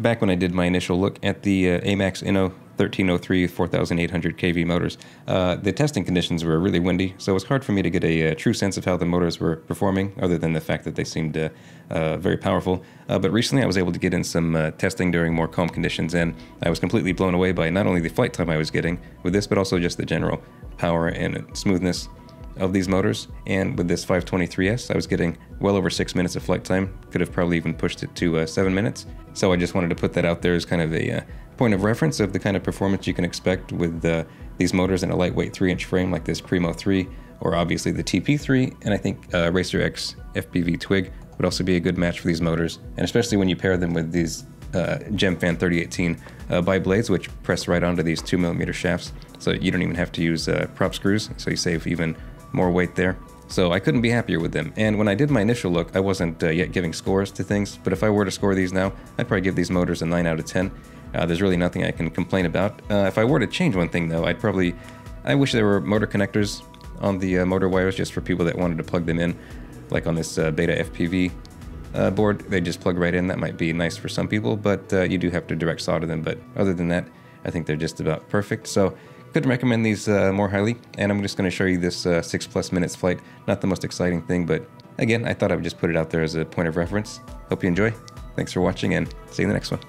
back when I did my initial look at the AMAX Inno 1303 4800 kV motors, the testing conditions were really windy, so it was hard for me to get a true sense of how the motors were performing, other than the fact that they seemed very powerful. But recently I was able to get in some testing during more calm conditions, and I was completely blown away by not only the flight time I was getting with this, but also just the general power and smoothness of these motors. And with this 523S, I was getting well over 6 minutes of flight time. Could have probably even pushed it to 7 minutes. So I just wanted to put that out there as kind of a point of reference of the kind of performance you can expect with these motors in a lightweight 3-inch frame like this Primo 3, or obviously the TP3, and I think RacerX FPV TWIG would also be a good match for these motors, and especially when you pair them with these Gemfan 3018 bi-blades, which press right onto these 2mm shafts, so you don't even have to use prop screws, so you save even more weight there. So I couldn't be happier with them. And when I did my initial look, I wasn't yet giving scores to things, but if I were to score these now, I'd probably give these motors a 9 out of 10. There's really nothing I can complain about. If I were to change one thing though, I wish there were motor connectors on the motor wires just for people that wanted to plug them in, like on this BetaFPV board. They just plug right in. That might be nice for some people, but you do have to direct solder them. But other than that, I think they're just about perfect. So couldn't recommend these more highly, and I'm just going to show you this 6+ minutes flight. Not the most exciting thing, but again, I thought I would just put it out there as a point of reference. Hope you enjoy. Thanks for watching, and see you in the next one.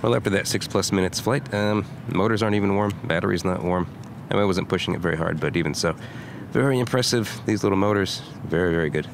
Well, after that 6+ minutes flight, motors aren't even warm, battery's not warm. I mean, I wasn't pushing it very hard, but even so, very impressive. These little motors, very, very good.